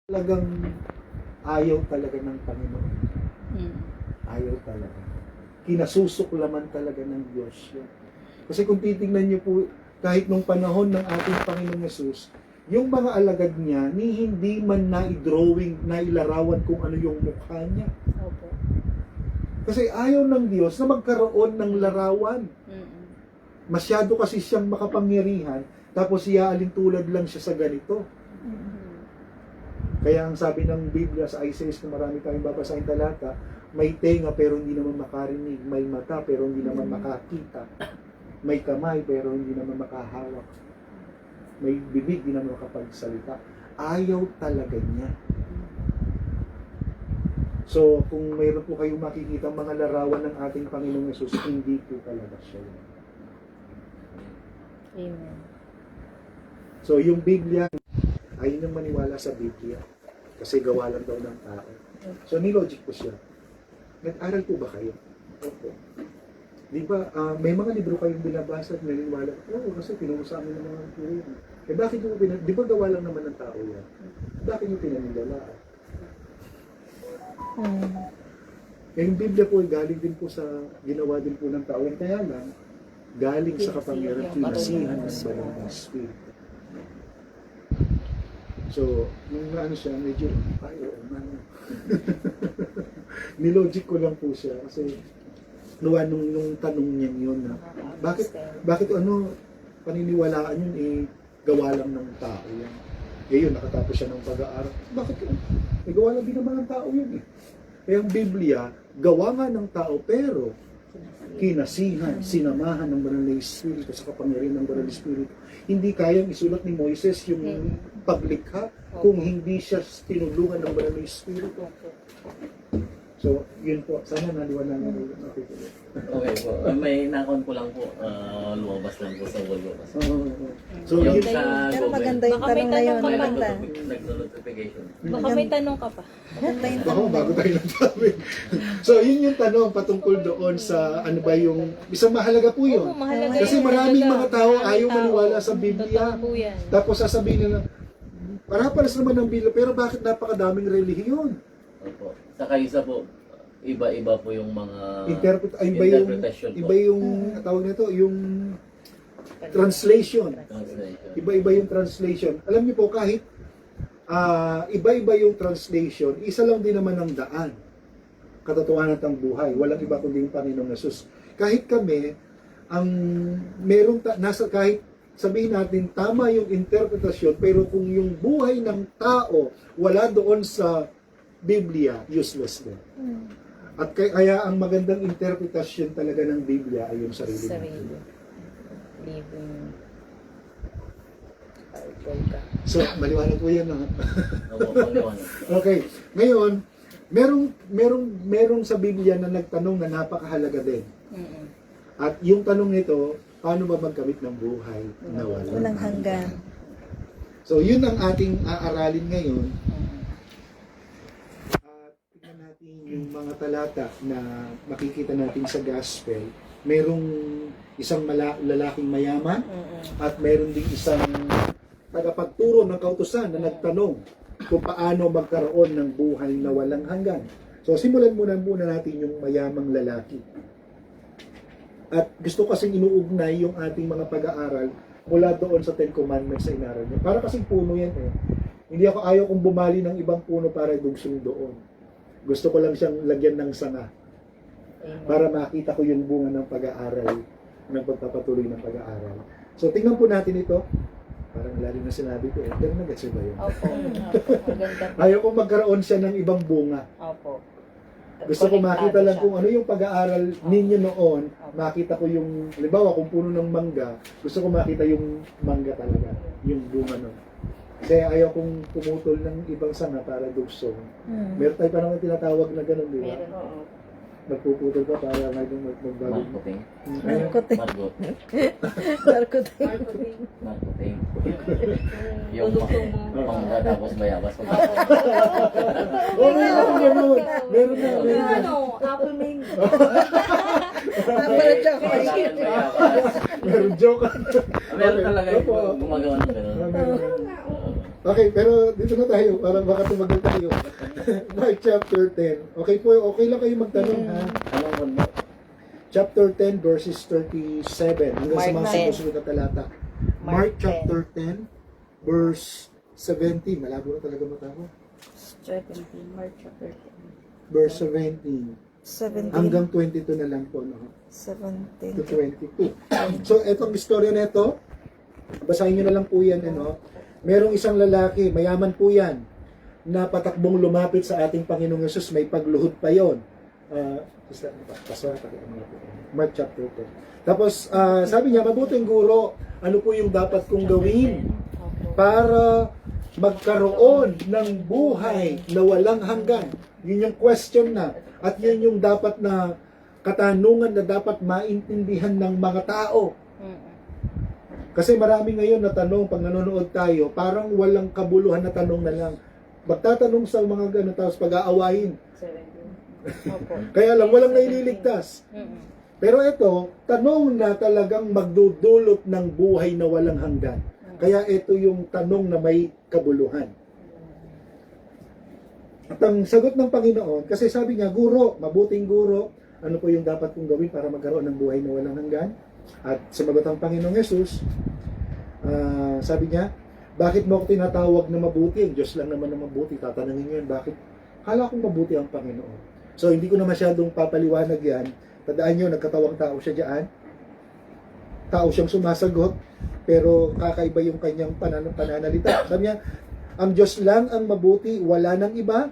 Talagang ayaw talaga ng Panginoon. Mm. Ayaw talaga. Kinasusuklaman talaga ng Diyos yan. Kasi kung titingnan niyo po, kahit nung panahon ng ating Panginoong Yesus, yung mga alagad niya, ni hindi man na-drawing, nailarawan kung ano yung mukha niya. Opo. Kasi ayaw ng Diyos na magkaroon ng larawan. Mm. Masyado kasi siyang makapangyarihan, tapos iaalin tulad lang siya sa ganito. Mm. Kaya ang sabi ng Biblia sa Isaiah na marami tayong babasahin talata, may tenga pero hindi naman makarinig, may mata pero hindi naman makakita, may kamay pero hindi naman makahawak, may bibig hindi naman makapagsalita. Ayaw talaga niya. So, kung mayroon po kayong makikita mga larawan ng ating Panginoong Yesus, hindi po talaga siya yun. Amen. So, yung Biblia, ayaw nang maniwala sa Biblia kasi gawa lang daw ng tao. So, nilogic po siya. Nag-aral po ba kayo? Opo. Di ba, may mga libro kayong binabasa at naniniwala? Oo, kasi tinuro sa amin ng mga libro. Eh, bakit yung di ba gawa lang naman ng tao yan? Bakit yung pinaniwalaan? Eh, yung Biblia po ay galing din po sa, ginawa din po ng tao. Kaya lang, galing sa kapangyarihan, kinasihan ng banal ng Espiritu. So, nung ano siya, medyo, nilogic ko lang po siya kasi nung tanong niya yun na bakit ano paniniwalaan yun gawa lang ng tao yan. Eh yun, nakatapos siya ng pag-aaral. Bakit yun? Gawa lang din naman ng tao yun eh. Kaya ang Biblia, gawa nga ng tao pero kinasihan, sinamahan ng banal na Espiritu sa kapangyarihan ng banal na Espiritu. Hindi kayang isulat ni Moises yung paglikha kung hindi siya tinulungan ng banal na Espiritu. So, yun po. Sana naliwala na rin. Okay po. May nakon ko lang po. Lumabas lang po sa wall. So, Yung yun sa Pero Google. maganda yung Baka may tanong na yun. tanong ka pa. Maganda. Nag-notification. Baka may tanong ka pa. Maganda yung Ako, tanong na bago yun. tayo nagsabi. So, yun yung tanong patungkol doon sa ano ba yung, isang mahalaga po Oo, yun. mahalaga Kasi yun. maraming Talaga. mga tao Maraming ayaw tao. maniwala sa Biblia. Totoo po yan. Tapos sasabihin nila, para-paras naman ng Biblia, pero bakit napakadaming relihiyon? Opo. Saka isa po, iba-iba po yung mga interpretation po. Iba yung tawag nito, yung translation. Translation. Iba-iba yung translation. Alam niyo po, kahit iba-iba yung translation, isa lang din naman ang daan. Katotohanan ng buhay. Walang iba kundi yung Panginoong Yesus. Kahit kami, ang merong nasa kahit sabihin natin tama yung interpretasyon, pero kung yung buhay ng tao wala doon sa Biblia, useless din. At kaya ang magandang interpretasyon talaga ng Biblia ay yung sarili Sarili. natin. Living. So, maliwanag po yan. Opo, pangyawan. Okay. Ngayon, merong sa Biblia na nagtanong na napakahalaga din. Mm-mm. At yung tanong nito, paano ba magkamit ng buhay na Walang hanggan. So, yun ang ating aaralin ngayon. At tignan natin yung mga talata na makikita natin sa gospel. Merong isang lalaking mayaman at meron ding isang tagapagturo ng kautusan na nagtanong kung paano magkaroon ng buhay na walang hanggan. So, simulan muna natin yung mayamang lalaki. At gusto kasing inuugnay yung ating mga pag-aaral mula doon sa Ten Commandments sa inaral niya. Para kasing puno yan eh. Hindi ako ayaw kong bumali ng ibang puno para dugsong doon. Gusto ko lang siyang lagyan ng sanga para makita ko yung bunga ng pag-aaral, ng pagpapatuloy ng pag-aaral. So, tingnan po natin ito. Parang lalim na sinabi ko eh. Pero nag-gets ba yun? Opo. Maganda po. Ayaw kong magkaroon siya ng ibang bunga. Opo. Gusto ko makita lang siya. kung ano yung pag-aaral ninyo noon, makita ko yung, halimbawa kung puno ng mangga, gusto ko makita yung mangga talaga, yung bunga nun. Kasi ayaw kong pumutol ng ibang sanga para dugsong. Meron tayo pa naman tinatawag na gano'n, di ba? Meron po. Magpuputol ka para magbago. Marketing. Marketing. Margot. Marketing. Marketing. Yung mangga tapos bayabas. Oh, meron na gano'n. Meron na. Apple mango. Para chocolate. Pagkakan bayabas. Meron joke. Meron talaga Opo. yung gumagawa ng gano'n. Meron. Okay, pero dito na tayo para baka tumagal tayo. Mark chapter 10. Okay po, okay lang kayo magtanong ha. Anong mundo? Chapter 10 verses 37 hanggang sa mga Mark 10. sumusunod na talata. Mark chapter 10 verse 17. Malabo na talaga mata ko. 17, Mark chapter 10. Verse 17 17. hanggang 22 na lang po, no? 17. To 22. So, etong istorya nito, basahin nyo na lang po yan, ano? Merong isang lalaki, mayaman po yan, na patakbong lumapit sa ating Panginoong Yesus, may pagluhod pa yon. Mark chapter 10. Tapos, sabi niya, mabuting guro, ano po yung dapat kong gawin para magkaroon ng buhay na walang hanggan? Yun yung question na. At yun yung dapat na katanungan na dapat maintindihan ng mga tao. Kasi marami ngayon na tanong, pag nanonood tayo, parang walang kabuluhan na tanong na lang. Magtatanong sa mga gano'n, tapos pag-aawahin. 17. Opo. Kaya lang, walang naililigtas. Mm-mm. Pero ito, tanong na talagang magdudulot ng buhay na walang hanggan. Kaya ito yung tanong na may kabuluhan. At ang sagot ng Panginoon, kasi sabi niya, guro, mabuting guro, ano po yung dapat kong gawin para magkaroon ng buhay na walang hanggan? At sumagot ang Panginoong Yesus, sabi niya, bakit mo ako tinatawag na mabuti? Ang Diyos lang naman na mabuti. Tatanungin niyo yun, bakit? Kala kong mabuti ang Panginoon. So, hindi ko na masyadong papaliwanag yan. Tandaan niyo, nagkatawang tao siya dyan. Tao siyang sumasagot, pero kakaiba yung kanyang pananalita. Sabi niya, ang Diyos lang ang mabuti, wala nang iba.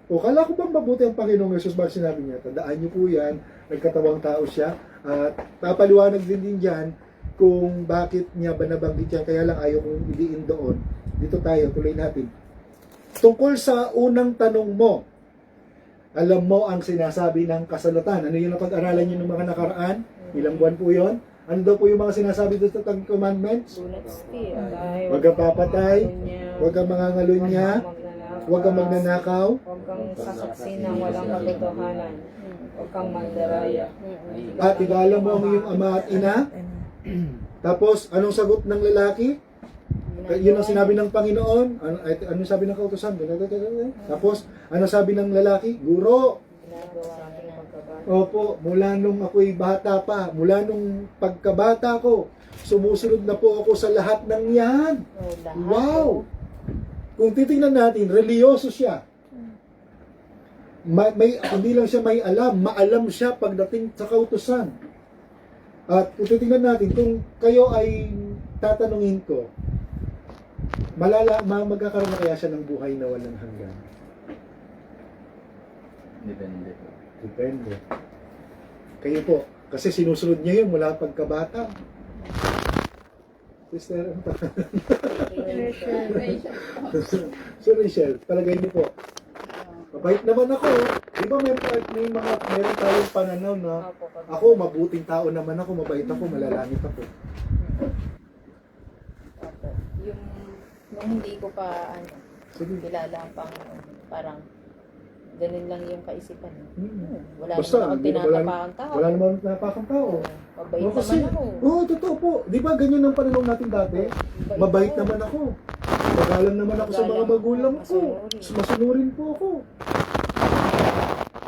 O kala ko bang mabuti ang Panginoong Yesus? Bakit sinabi niya? Tandaan niyo po yan, nagkatawang tao siya. At papaliwanag din dyan kung bakit niya ba nabanggit yan. Kaya lang ayaw kong idiin doon. Dito tayo, tuloy natin. Tungkol sa unang tanong mo, alam mo ang sinasabi ng kasalatan. Ano yung napag-aralan niyo ng mga nakaraan? Ilang buwan po yon? Ano daw po yung mga sinasabi doon sa Ten Commandments? Do not steal. Huwag kang papatay, huwag kang mangangalunya, huwag kang magnanakaw, Huwag kang sasaksi ng walang katotohanan. Huwag kang mandaraya. at igalang mo ang iyong ama at ina. Tapos, anong sagot ng lalaki? Yun ang sinabi ng Panginoon. Anong sabi ng kautusan? Tapos, anong sabi ng lalaki? Guro. Ginagawa sa aking pagkabata. Opo, mula nung ako'y bata pa, mula nung pagkabata ko, sumusunod na po ako sa lahat ng yan. Oh, lahat. Wow! Kung titingnan natin, reliyoso siya. Hindi lang siya may alam, maalam siya pagdating sa kautusan. At kung titingnan natin, kung kayo ay tatanungin ko, magkakaroon na kaya siya ng buhay na walang hanggan? Depende po. Depende. Kayo po, kasi sinusunod niya yun mula pagkabata. Sister, ano pa? So, Rachel, palagay niyo po, mabait naman ako. Di ba meron tayong pananaw na ako, mabuting tao naman ako, mabait ako, malalangit ako. Opo. Yung nung hindi ko pa Sige. kilala ang Panginoon, parang ganun lang yung kaisipan. Wala Basta, naman akong hindi na- tinatapakang tao. Wala naman napakang tao. Mabait Oo, kasi, naman ako. totoo po. Di ba ganyan ang pananaw natin dati? Mabait naman ako. Magalang naman ako sa mga Magalang, magulang ko. masunurin. Masunurin po ako.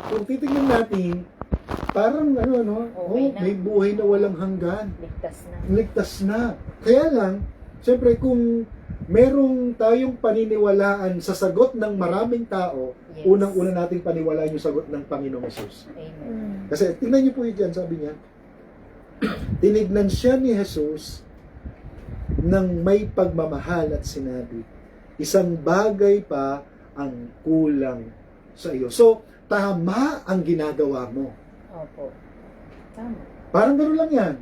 Kung titingnan natin, parang Okay na. may buhay na walang hanggan. Ligtas na. Ligtas na. Kaya lang, siyempre kung merong tayong paniniwalaan sa sagot ng maraming tao, Yes. unang-una nating paniwalaan yung sagot ng Panginoong Jesus. Amen. Kasi tingnan niyo po yun dyan, sabi niya, tinignan siya ni Jesus ng may pagmamahal at sinabi, isang bagay pa ang kulang sa iyo. So, tama ang ginagawa mo. Opo. Tama. Parang gano'n lang yan.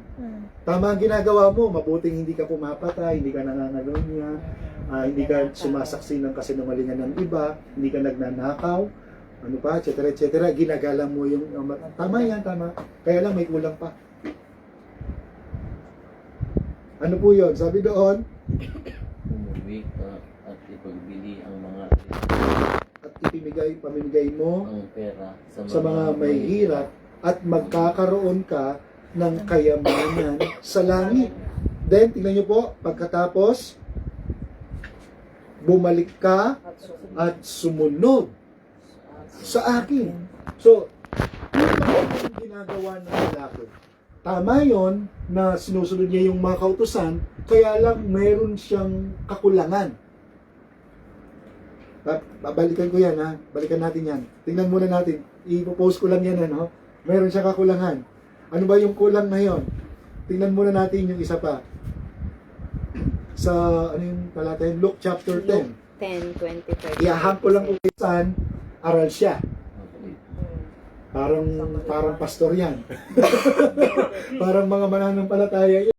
Tama ang ginagawa mo, mabuting hindi ka pumapatay, hindi ka nangangalunya, hindi ka sumasaksi ng kasinungalingan ng iba, hindi ka nagnanakaw, ano pa, etc. etc. Ginagalang mo yung, tama yan, tama. Kaya lang may kulang pa. Ano po yun? Sabi doon, Umuwi ka at ipagbili ang mga at pamimigay mo ang pera sa mga may hirap at magkakaroon ka ng kayamanan sa langit. Then, tingnan nyo po, pagkatapos, bumalik ka at sumunod sa akin. So, yun ang ginagawa ng lalaki. Tama yon na sinusunod niya yung mga kautusan, kaya lang meron siyang kakulangan. Balikan ko yan, ha? Balikan natin yan. Tingnan muna natin. I-post ko lang yan, ano? Meron siyang kakulangan. Ano ba yung kulang na yon? Tingnan muna natin yung isa pa. Sa, ano yung talata yun? Luke chapter 10. 10:20. Iahang ko lang ulisan, aral siya. Parang pastor yan. Parang mga mananampalataya